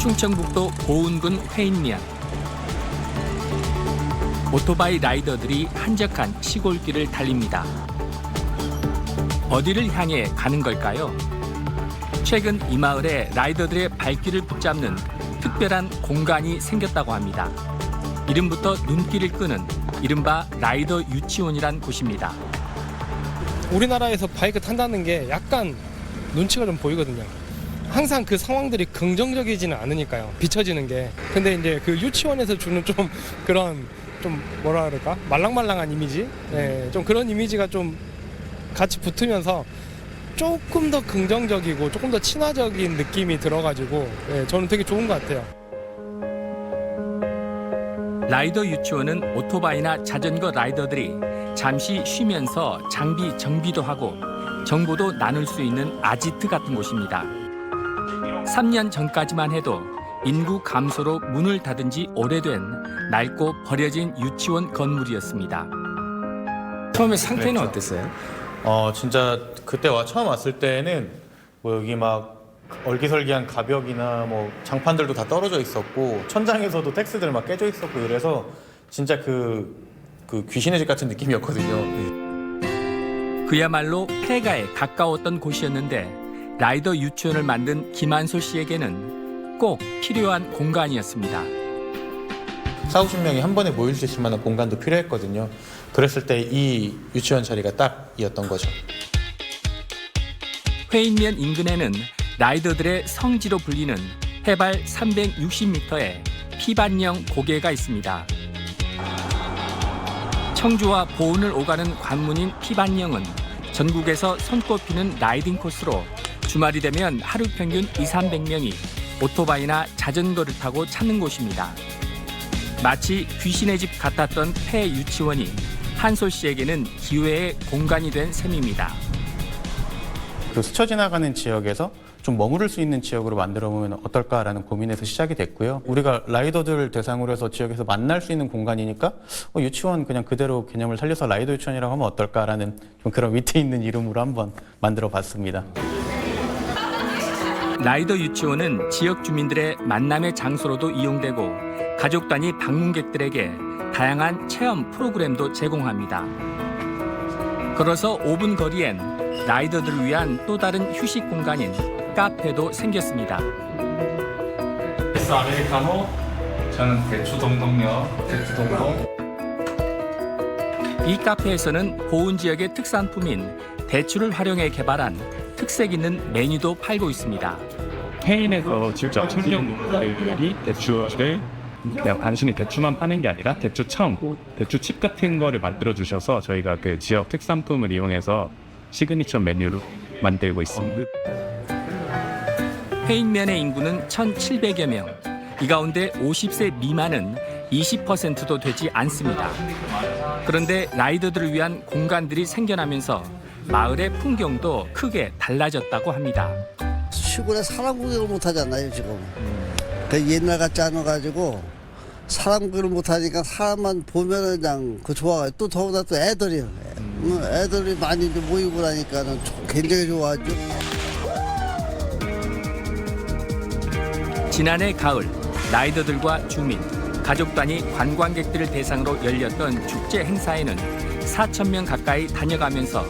충청북도 보은군 회인면. 오토바이 라이더들이 한적한 시골길을 달립니다. 어디를 향해 가는 걸까요? 최근 이 마을에 라이더들의 발길을 붙잡는 특별한 공간이 생겼다고 합니다. 이름부터 눈길을 끄는 이른바 라이더 유치원이란 곳입니다. 우리나라에서 바이크 탄다는 게 약간 눈치가 좀 보이거든요. 항상 그 상황들이 긍정적이지는 않으니까요. 비춰지는 게. 근데 이제 그 유치원에서 주는 좀 그런 좀 뭐라 그럴까? 말랑말랑한 이미지? 네, 좀 그런 이미지가 좀 같이 붙으면서 조금 더 긍정적이고 조금 더 친화적인 느낌이 들어가지고 네, 저는 되게 좋은 것 같아요. 라이더 유치원은 오토바이나 자전거 라이더들이 잠시 쉬면서 장비 정비도 하고 정보도 나눌 수 있는 아지트 같은 곳입니다. 3년 전까지만 해도 인구 감소로 문을 닫은 지 오래된 낡고 버려진 유치원 건물이었습니다. 처음에 상태는 어땠어요? 진짜 그때 처음 왔을 때는 뭐 여기 막 얼기설기한 가벽이나 뭐 장판들도 다 떨어져 있었고 천장에서도 텍스들 막 깨져 있었고 이래서 진짜 그 귀신의 집 같은 느낌이었거든요. 그야말로 폐가에 가까웠던 곳이었는데 라이더 유치원을 만든 김한솔 씨에게는 꼭 필요한 공간이었습니다. 40-50명이 한 번에 모일 수 있을 만한 공간도 필요했거든요. 그랬을 때 이 유치원 자리가 딱이었던 거죠. 회인면 인근에는 라이더들의 성지로 불리는 해발 360m의 피반령 고개가 있습니다. 청주와 보은을 오가는 관문인 피반령은 전국에서 손꼽히는 라이딩 코스로 주말이 되면 하루 평균 200~300명이 오토바이나 자전거를 타고 찾는 곳입니다. 마치 귀신의 집 같았던 폐 유치원이 한솔 씨에게는 기회의 공간이 된 셈입니다. 그 스쳐 지나가는 지역에서 좀 머무를 수 있는 지역으로 만들어 보면 어떨까라는 고민에서 시작이 됐고요. 우리가 라이더들 대상으로 해서 지역에서 만날 수 있는 공간이니까 유치원 그냥 그대로 개념을 살려서 라이더 유치원이라고 하면 어떨까라는 좀 그런 위트 있는 이름으로 한번 만들어 봤습니다. 라이더 유치원은 지역 주민들의 만남의 장소로도 이용되고 가족 단위 방문객들에게 다양한 체험 프로그램도 제공합니다. 걸어서 5분 거리엔 라이더들을 위한 또 다른 휴식 공간인 카페도 생겼습니다. 에스 아메리카노, 저는 대추 동동요, 대추 동동. 이 카페에서는 보은 지역의 특산품인 대추를 활용해 개발한 특색 있는 메뉴도 팔고 있습니다. 페인에서 직접 청정 농가들이 대추를 그냥 단순히 대추만 파는 게 아니라 대추청, 대추칩 같은 거를 만들어 주셔서 저희가 그 지역 특산품을 이용해서 시그니처 메뉴로 만들고 있습니다. 회인면의 인구는 1,700여 명. 이 가운데 50세 미만은 20%도 되지 않습니다. 그런데 라이더들을 위한 공간들이 생겨나면서 마을의 풍경도 크게 달라졌다고 합니다. 시골에 사람 구경을 못 하잖아요, 지금. 옛날 같지 않아가지고 사람 구경을 못 하니까 사람만 보면은 그냥 그 좋아요. 또 더구나 또 애들이요. 애들이 많이 이제 모이고 나니까는 굉장히 좋아하죠. 지난해 가을 라이더들과 주민, 가족 단위 관광객들을 대상으로 열렸던 축제 행사에는 4,000명 가까이 다녀가면서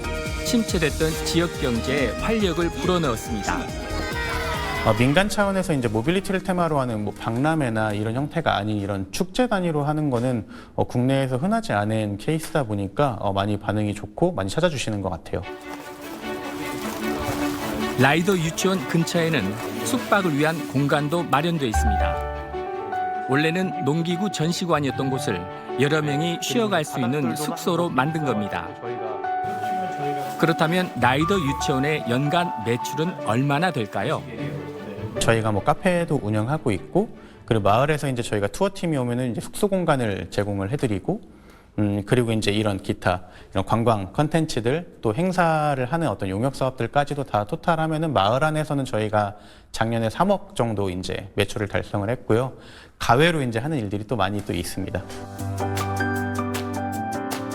침체됐던 지역 경제에 활력을 불어넣었습니다. 민간 차원에서 이제 모빌리티를 테마로 하는 뭐 박람회나 이런 형태가 아닌 이런 축제 단위로 하는 거는 국내에서 흔하지 않은 케이스다 보니까 많이 반응이 좋고 많이 찾아주시는 것 같아요. 라이더 유치원 근처에는 숙박을 위한 공간도 마련돼 있습니다. 원래는 농기구 전시관이었던 곳을 여러 명이 쉬어갈 수 있는 숙소로 만든 겁니다. 그렇다면 라이더 유치원의 연간 매출은 얼마나 될까요? 저희가 뭐 카페도 운영하고 있고, 그리고 마을에서 이제 저희가 투어팀이 오면은 이제 숙소 공간을 제공을 해드리고, 그리고 이제 이런 기타 이런 관광 컨텐츠들 또 행사를 하는 어떤 용역 사업들까지도 다 토탈하면은 마을 안에서는 저희가 작년에 3억 정도 이제 매출을 달성을 했고요. 가외로 이제 하는 일들이 또 많이 또 있습니다.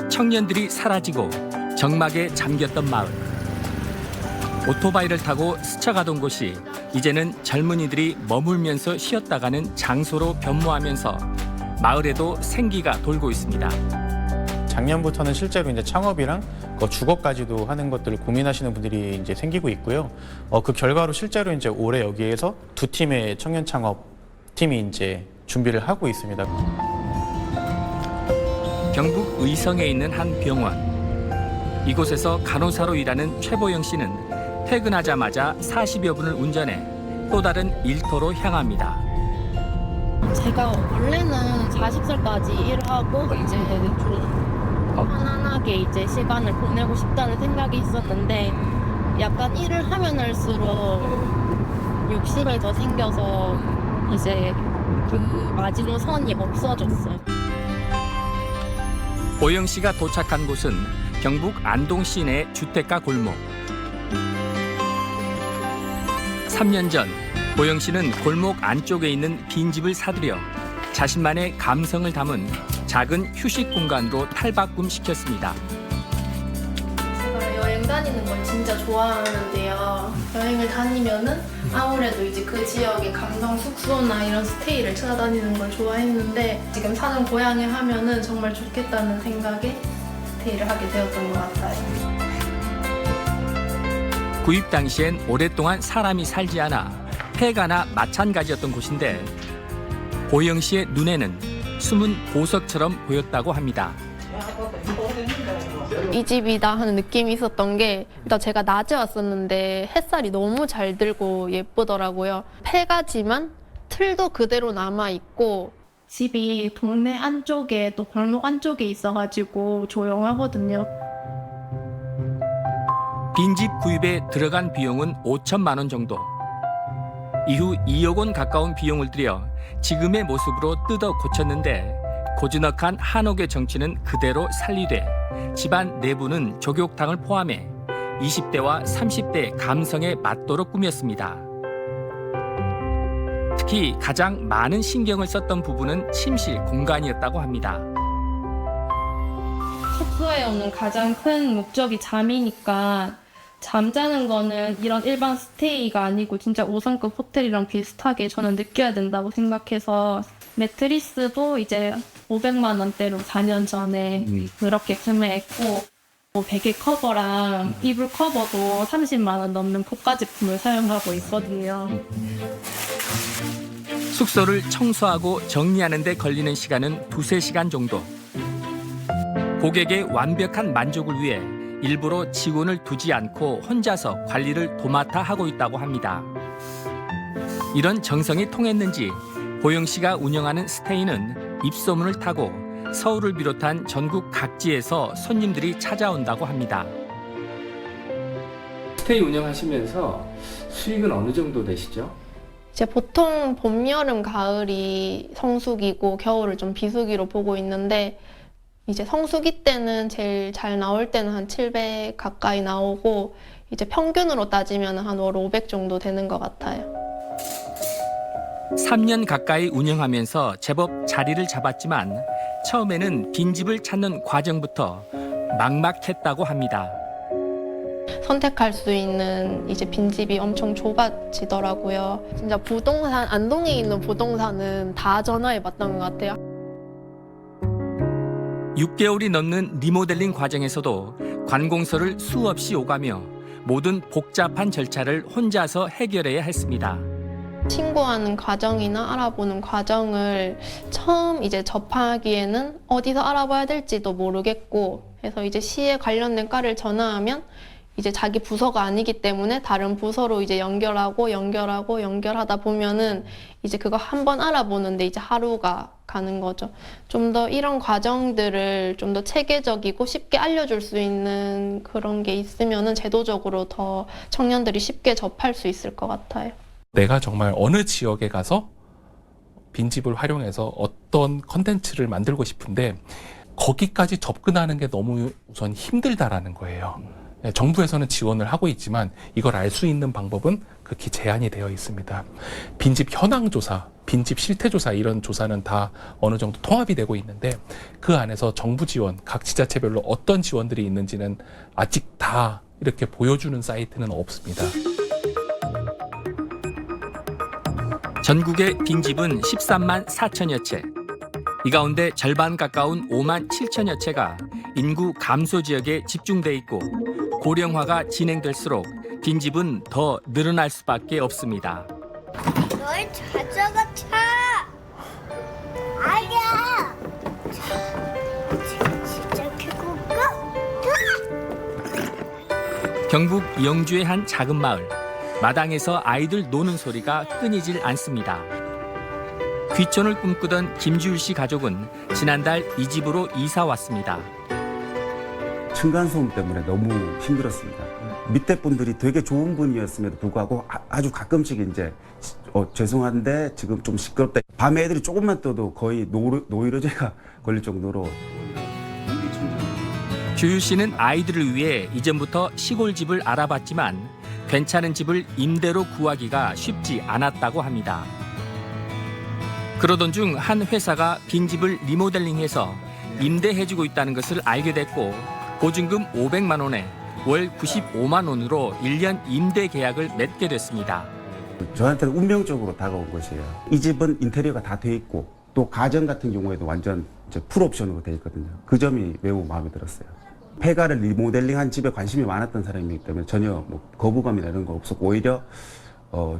청년들이 사라지고 정막에 잠겼던 마을. 오토바이를 타고 스쳐가던 곳이 이제는 젊은이들이 머물면서 쉬었다가는 장소로 변모하면서 마을에도 생기가 돌고 있습니다. 작년부터는 실제로 이제 창업이랑 주거까지도 하는 것들을 고민하시는 분들이 이제 생기고 있고요. 그 결과로 실제로 이제 올해 여기에서 2팀의 청년 창업 팀이 이제 준비를 하고 있습니다. 경북 의성에 있는 한 병원. 이곳에서 간호사로 일하는 최보영 씨는 퇴근하자마자 40여 분을 운전해 또 다른 일터로 향합니다. 제가 원래는 40살까지 일을 하고 이제 편안하게 이제 시간을 보내고 싶다는 생각이 있었는데 약간 일을 하면 할수록 욕심이 더 생겨서 이제 그 마지노선이 없어졌어요. 보영 씨가 도착한 곳은 경북 안동 시내 주택가 골목. 3년 전 보영 씨는 골목 안쪽에 있는 빈집을 사들여 자신만의 감성을 담은 작은 휴식 공간으로 탈바꿈시켰습니다. 제가 여행 다니는 걸 진짜 좋아하는데요. 여행을 다니면은 아무래도 이제 그 지역의 감성 숙소나 이런 스테이를 찾아다니는 걸 좋아했는데 지금 사는 고향에 하면은 정말 좋겠다는 생각에 스테이를 하게 되었던 것 같아요. 구입 당시엔 오랫동안 사람이 살지 않아 폐가나 마찬가지였던 곳인데 보영 씨의 눈에는 숨은 보석처럼 보였다고 합니다. 이 집이다 하는 느낌이 있었던 게 일단 제가 낮에 왔었는데 햇살이 너무 잘 들고 예쁘더라고요. 폐가지만 틀도 그대로 남아있고 집이 동네 안쪽에 또 골목 안쪽에 있어가지고 조용하거든요. 빈집 구입에 들어간 비용은 5천만 원 정도. 이후 2억 원 가까운 비용을 들여 지금의 모습으로 뜯어 고쳤는데 고즈넉한 한옥의 정취는 그대로 살리되 집안 내부는 족욕탕을 포함해 20대와 30대의 감성에 맞도록 꾸몄습니다. 특히 가장 많은 신경을 썼던 부분은 침실 공간이었다고 합니다. 숙소에 오는 가장 큰 목적이 잠이니까 잠자는 거는 이런 일반 스테이가 아니고 진짜 5성급 호텔이랑 비슷하게 저는 느껴야 된다고 생각해서 매트리스도 이제 500만 원대로 4년 전에 그렇게 구매했고 베개 커버랑 이불 커버도 30만 원 넘는 고가 제품을 사용하고 있거든요. 숙소를 청소하고 정리하는 데 걸리는 시간은 2-3시간 정도. 고객의 완벽한 만족을 위해 일부러 직원을 두지 않고 혼자서 관리를 도맡아 하고 있다고 합니다. 이런 정성이 통했는지 보영 씨가 운영하는 스테이는 입소문을 타고 서울을 비롯한 전국 각지에서 손님들이 찾아온다고 합니다. 스테이 운영하시면서 수익은 어느 정도 되시죠? 이제 보통 봄, 여름, 가을이 성수기고 겨울을 좀 비수기로 보고 있는데 이제 성수기 때는 제일 잘 나올 때는 한 700 가까이 나오고 이제 평균으로 따지면 한 월 500 정도 되는 것 같아요. 3년 가까이 운영하면서 제법 자리를 잡았지만 처음에는 빈집을 찾는 과정부터 막막했다고 합니다. 선택할 수 있는 이제 빈집이 엄청 좁아지더라고요. 진짜 부동산, 안동에 있는 부동산은 다 전화해봤던 것 같아요. 6개월이 넘는 리모델링 과정에서도 관공서를 수없이 오가며 모든 복잡한 절차를 혼자서 해결해야 했습니다. 신고하는 과정이나 알아보는 과정을 처음 이제 접하기에는 어디서 알아봐야 될지도 모르겠고 해서 이제 시에 관련된 과를 전화하면 이제 자기 부서가 아니기 때문에 다른 부서로 이제 연결하다 보면은 이제 그거 한번 알아보는데 이제 하루가 가는 거죠. 좀 더 이런 과정들을 좀 더 체계적이고 쉽게 알려줄 수 있는 그런 게 있으면은 제도적으로 더 청년들이 쉽게 접할 수 있을 것 같아요. 내가 정말 어느 지역에 가서 빈집을 활용해서 어떤 컨텐츠를 만들고 싶은데 거기까지 접근하는 게 너무 우선 힘들다라는 거예요. 정부에서는 지원을 하고 있지만 이걸 알 수 있는 방법은 극히 제한이 되어 있습니다. 빈집 현황 조사, 빈집 실태 조사 이런 조사는 다 어느 정도 통합이 되고 있는데 그 안에서 정부 지원, 각 지자체별로 어떤 지원들이 있는지는 아직 다 이렇게 보여주는 사이트는 없습니다. 전국의 빈집은 13만 4천여 채. 이 가운데 절반 가까운 5만 7천여 채가 인구 감소 지역에 집중돼 있고 고령화가 진행될수록 빈집은 더 늘어날 수밖에 없습니다. 너의 자전거 차! 아니야! 진짜 개꿀까? 경북 영주의 한 작은 마을. 마당에서 아이들 노는 소리가 끊이질 않습니다. 귀촌을 꿈꾸던 김주율 씨 가족은 지난달 이 집으로 이사 왔습니다. 층간소음 때문에 너무 힘들었습니다. 밑에 분들이 되게 좋은 분이었음에도 불구하고 아주 가끔씩 이제 죄송한데 지금 좀 시끄럽다. 밤에 애들이 조금만 떠도 거의 노이로제가 걸릴 정도로. 주율 씨는 아이들을 위해 이전부터 시골집을 알아봤지만 괜찮은 집을 임대로 구하기가 쉽지 않았다고 합니다. 그러던 중 한 회사가 빈집을 리모델링해서 임대해주고 있다는 것을 알게 됐고 보증금 500만 원에 월 95만 원으로 1년 임대 계약을 맺게 됐습니다. 저한테는 운명적으로 다가온 것이에요. 이 집은 인테리어가 다 돼 있고 또 가전 같은 경우에도 완전 이제 풀옵션으로 돼 있거든요. 그 점이 매우 마음에 들었어요. 폐가를 리모델링한 집에 관심이 많았던 사람이기 때문에 전혀 뭐 거부감이나 이런 거 없었고 오히려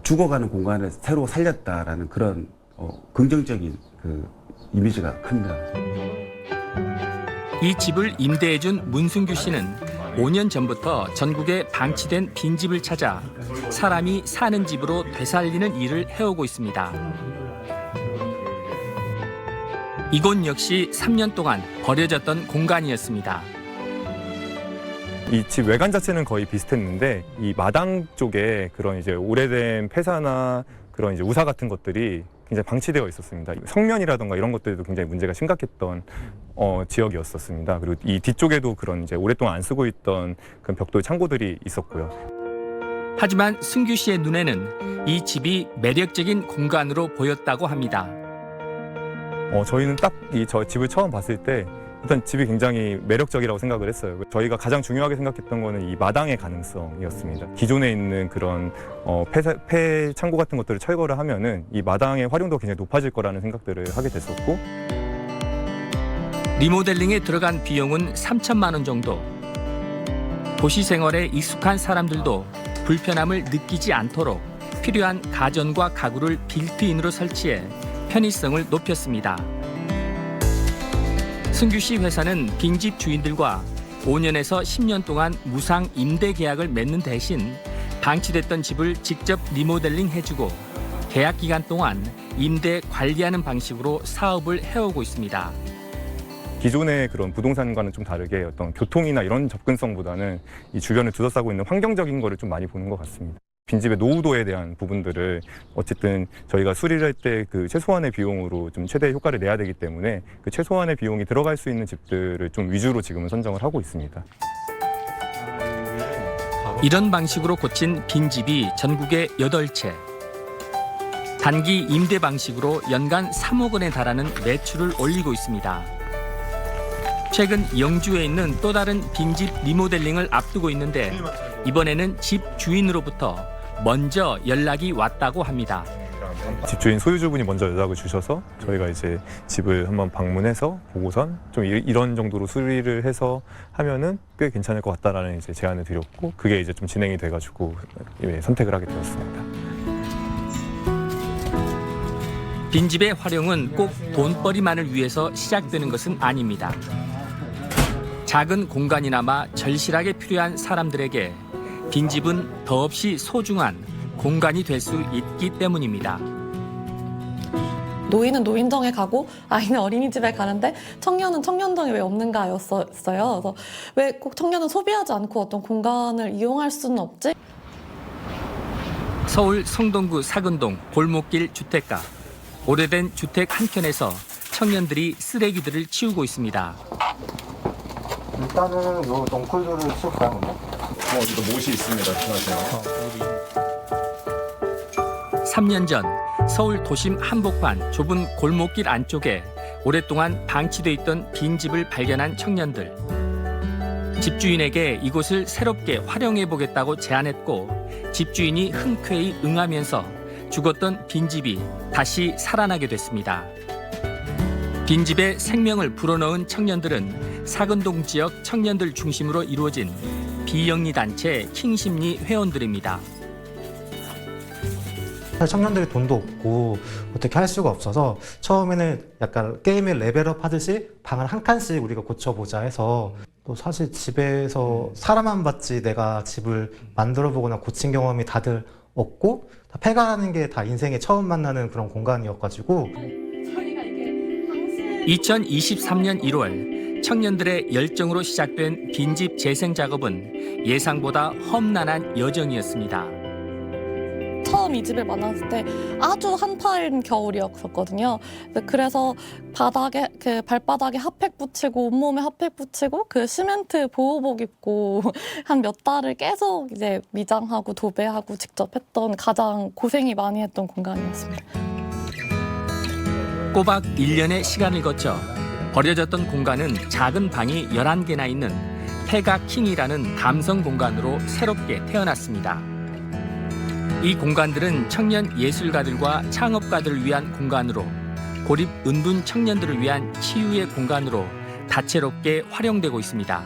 죽어가는 공간을 새로 살렸다라는 그런 긍정적인 그 이미지가 큽니다. 이 집을 임대해준 문승규 씨는 5년 전부터 전국에 방치된 빈집을 찾아 사람이 사는 집으로 되살리는 일을 해오고 있습니다. 이곳 역시 3년 동안 버려졌던 공간이었습니다. 이 집 외관 자체는 거의 비슷했는데 이 마당 쪽에 그런 이제 오래된 폐사나 그런 이제 우사 같은 것들이 굉장히 방치되어 있었습니다. 성면이라든가 이런 것들도 굉장히 문제가 심각했던 지역이었었습니다. 그리고 이 뒤쪽에도 그런 이제 오랫동안 안 쓰고 있던 그런 벽돌 창고들이 있었고요. 하지만 승규 씨의 눈에는 이 집이 매력적인 공간으로 보였다고 합니다. 저희는 딱 저 집을 처음 봤을 때 일단 집이 굉장히 매력적이라고 생각을 했어요. 저희가 가장 중요하게 생각했던 거는 이 마당의 가능성이었습니다. 기존에 있는 그런 폐 창고 같은 것들을 철거를 하면은 이 마당의 활용도가 굉장히 높아질 거라는 생각들을 하게 됐었고 리모델링에 들어간 비용은 3천만 원 정도. 도시 생활에 익숙한 사람들도 불편함을 느끼지 않도록 필요한 가전과 가구를 빌트인으로 설치해 편의성을 높였습니다. 승규 씨 회사는 빈집 주인들과 5년에서 10년 동안 무상 임대 계약을 맺는 대신 방치됐던 집을 직접 리모델링 해주고 계약 기간 동안 임대 관리하는 방식으로 사업을 해오고 있습니다. 기존의 그런 부동산과는 좀 다르게 어떤 교통이나 이런 접근성보다는 이 주변을 둘러싸고 있는 환경적인 거를 좀 많이 보는 것 같습니다. 빈집의 노후도에 대한 부분들을 어쨌든 저희가 수리를 할 때 그 최소한의 비용으로 좀 최대 효과를 내야 되기 때문에 그 최소한의 비용이 들어갈 수 있는 집들을 좀 위주로 지금은 선정을 하고 있습니다. 이런 방식으로 고친 빈집이 전국에 8채. 단기 임대 방식으로 연간 3억 원에 달하는 매출을 올리고 있습니다. 최근 영주에 있는 또 다른 빈집 리모델링을 앞두고 있는데 이번에는 집 주인으로부터 먼저 연락이 왔다고 합니다. 집주인 소유주분이 먼저 연락을 주셔서 저희가 이제 집을 한번 방문해서 보고선 좀 이런 정도로 수리를 해서 하면은 꽤 괜찮을 것 같다라는 이제 제안을 드렸고 그게 이제 좀 진행이 돼가지고 선택을 하게 되었습니다. 빈집의 활용은 꼭 돈벌이만을 위해서 시작되는 것은 아닙니다. 작은 공간이나마 절실하게 필요한 사람들에게 빈집은 더없이 소중한 공간이 될 수 있기 때문입니다. 노인은 노인정에 가고 아이는 어린이집에 가는데 청년은 청년정에 왜 없는가였어요. 그래서 왜 꼭 청년은 소비하지 않고 어떤 공간을 이용할 수는 없지? 서울 성동구 사근동 골목길 주택가. 오래된 주택 한켠에서 청년들이 쓰레기들을 치우고 있습니다. 일단은 요 넝쿨들을 쓸까요? 이거 못이 있습니다. 조심하세요. 3년 전 서울 도심 한복판 좁은 골목길 안쪽에 오랫동안 방치돼 있던 빈집을 발견한 청년들. 집주인에게 이곳을 새롭게 활용해 보겠다고 제안했고 집주인이 흔쾌히 응하면서 죽었던 빈집이 다시 살아나게 됐습니다. 빈집에 생명을 불어넣은 청년들은 사근동 지역 청년들 중심으로 이루어진 비영리 단체 킹심리 회원들입니다. 청년들이 돈도 없고 어떻게 할 수가 없어서 처음에는 약간 게임의 레벨업 하듯이 방을 한 칸씩 우리가 고쳐보자 해서 또 사실 집에서 사람만 봤지 내가 집을 만들어 보거나 고친 경험이 다들 없고 폐가라는 게 다 인생에 처음 만나는 그런 공간이었가지고 2023년 1월 청년들의 열정으로 시작된 빈집 재생 작업은 예상보다 험난한 여정이었습니다. 처음 이 집을 만났을 때 아주 한파인 겨울이었었거든요. 그래서 바닥에 발바닥에 핫팩 붙이고 온몸에 핫팩 붙이고 그 시멘트 보호복 입고 한 몇 달을 계속 이제 미장하고 도배하고 직접 했던 가장 고생이 많이 했던 공간이었습니다. 꼬박 1년의 시간을 거쳐 버려졌던 공간은 작은 방이 11개나 있는 폐가킹이라는 감성 공간으로 새롭게 태어났습니다. 이 공간들은 청년 예술가들과 창업가들을 위한 공간으로 고립 은둔 청년들을 위한 치유의 공간으로 다채롭게 활용되고 있습니다.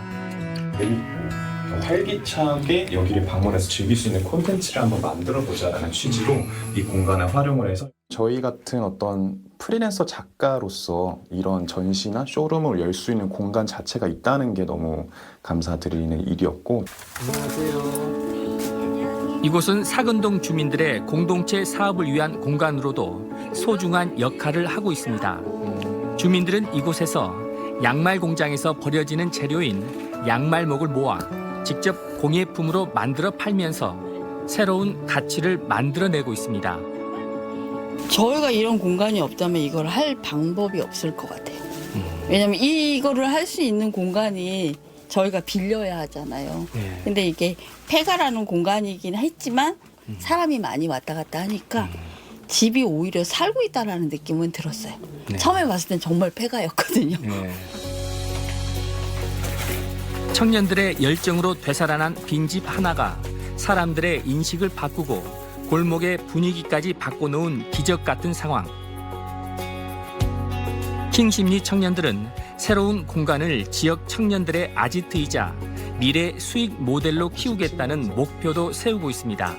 활기차게 여기를 방문해서 즐길 수 있는 콘텐츠를 한번 만들어보자라는 취지로 이 공간을 활용을 해서 저희 같은 어떤 프리랜서 작가로서 이런 전시나 쇼룸을 열 수 있는 공간 자체가 있다는 게 너무 감사드리는 일이었고. 안녕하세요. 이곳은 사근동 주민들의 공동체 사업을 위한 공간으로도 소중한 역할을 하고 있습니다. 주민들은 이곳에서 양말 공장에서 버려지는 재료인 양말목을 모아 직접 공예품으로 만들어 팔면서 새로운 가치를 만들어내고 있습니다. 저희가 이런 공간이 없다면 이걸 할 방법이 없을 것 같아요. 왜냐하면 이거를 할 수 있는 공간이 저희가 빌려야 하잖아요. 근데 이게 폐가라는 공간이긴 했지만 사람이 많이 왔다 갔다 하니까 집이 오히려 살고 있다는 느낌은 들었어요. 처음에 봤을 땐 정말 폐가였거든요. 청년들의 열정으로 되살아난 빈집 하나가 사람들의 인식을 바꾸고 골목의 분위기까지 바꿔놓은 기적 같은 상황. 킹심리 청년들은 새로운 공간을 지역 청년들의 아지트이자 미래 수익 모델로 키우겠다는 목표도 세우고 있습니다.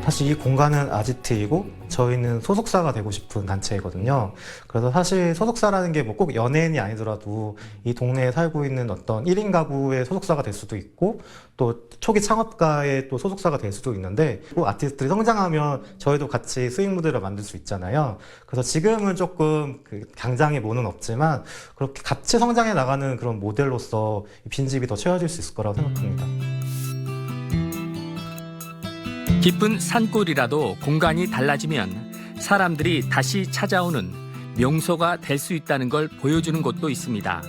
사실 이 공간은 아지트이고 저희는 소속사가 되고 싶은 단체이거든요. 그래서 사실 소속사라는 게 뭐 꼭 연예인이 아니더라도 이 동네에 살고 있는 어떤 1인 가구의 소속사가 될 수도 있고 또 초기 창업가의 또 소속사가 될 수도 있는데 또 아티스트들이 성장하면 저희도 같이 수익 모델을 만들 수 있잖아요. 그래서 지금은 조금 당장의 뭐는 없지만 그렇게 같이 성장해 나가는 그런 모델로서 이 빈집이 더 채워질 수 있을 거라고 생각합니다. 깊은 산골이라도 공간이 달라지면 사람들이 다시 찾아오는 명소가 될 수 있다는 걸 보여주는 곳도 있습니다.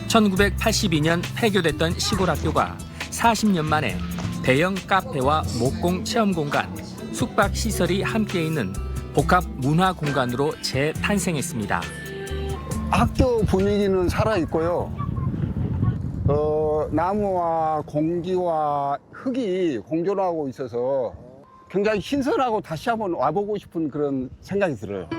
1982년 폐교됐던 시골 학교가 40년 만에 대형 카페와 목공 체험 공간, 숙박 시설이 함께 있는 복합 문화 공간으로 재탄생했습니다. 학교 분위기는 살아 있고요. 나무와 공기와 흙이 공존하고 있어서 굉장히 신선하고 다시 한번 와보고 싶은 그런 생각이 들어요.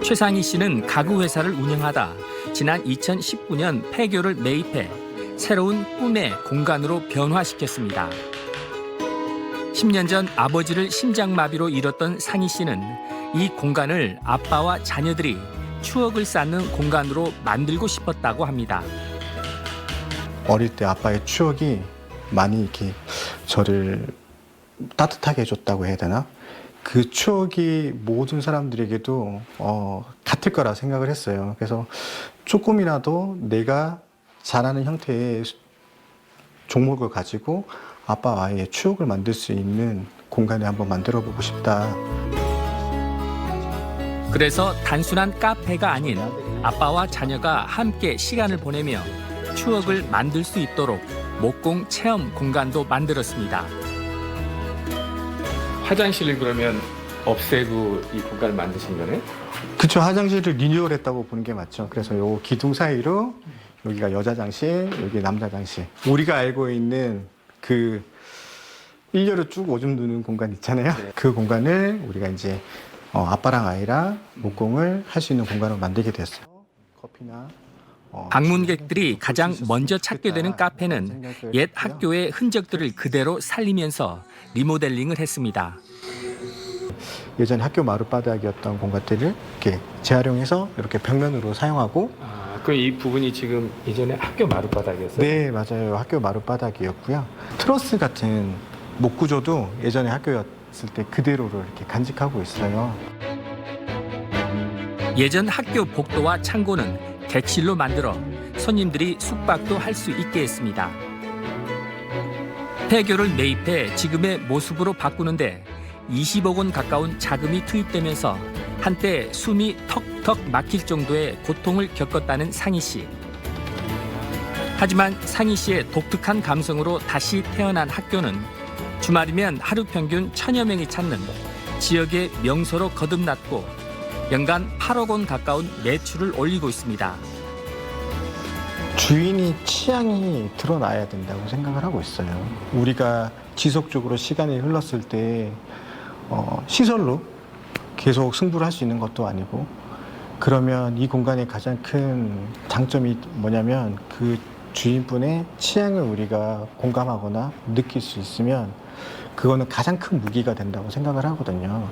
최상희 씨는 가구 회사를 운영하다 지난 2019년 폐교를 매입해 새로운 꿈의 공간으로 변화시켰습니다. 10년 전 아버지를 심장마비로 잃었던 상희 씨는 이 공간을 아빠와 자녀들이 추억을 쌓는 공간으로 만들고 싶었다고 합니다. 어릴 때 아빠의 추억이 많이 이렇게 저를 따뜻하게 해줬다고 해야 되나? 그 추억이 모든 사람들에게도 같을 거라 생각을 했어요. 그래서 조금이라도 내가 잘하는 형태의 종목을 가지고 아빠와의 추억을 만들 수 있는 공간을 한번 만들어 보고 싶다. 그래서 단순한 카페가 아닌 아빠와 자녀가 함께 시간을 보내며 추억을 만들 수 있도록 목공 체험 공간도 만들었습니다. 화장실을 그러면 없애고 이 공간을 만드신 거네? 그쵸, 화장실을 리뉴얼했다고 보는 게 맞죠. 그래서 요 기둥 사이로 여기가 여자 장실, 여기 남자 장실. 우리가 알고 있는 그 일렬로 쭉 오줌 누는 공간 있잖아요. 그 공간을 우리가 이제 아빠랑 아이랑 목공을 할 수 있는 공간으로 만들게 됐어요. 커피나 방문객들이 가장 먼저 찾게 되는 카페는 옛 학교의 흔적들을 그대로 살리면서 리모델링을 했습니다. 예전 학교 마룻바닥이었던 공간들을 이렇게 재활용해서 이렇게 벽면으로 사용하고. 그럼 이 부분이 지금 이전에 학교 마룻바닥이었어요? 네, 맞아요. 학교 마룻바닥이었고요. 트러스 같은 목 구조도 예전에 학교였을 때 그대로를 이렇게 간직하고 있어요. 예전 학교 복도와 창고는 객실로 만들어 손님들이 숙박도 할 수 있게 했습니다. 폐교를 매입해 지금의 모습으로 바꾸는데 20억 원 가까운 자금이 투입되면서 한때 숨이 턱턱 막힐 정도의 고통을 겪었다는 상희 씨. 하지만 상희 씨의 독특한 감성으로 다시 태어난 학교는 주말이면 하루 평균 1000여 명이 찾는 지역의 명소로 거듭났고 연간 8억 원 가까운 매출을 올리고 있습니다. 주인이 취향이 드러나야 된다고 생각을 하고 있어요. 우리가 지속적으로 시간이 흘렀을 때 시설로 계속 승부를 할 수 있는 것도 아니고, 그러면 이 공간의 가장 큰 장점이 뭐냐면 그 주인분의 취향을 우리가 공감하거나 느낄 수 있으면 그거는 가장 큰 무기가 된다고 생각을 하거든요.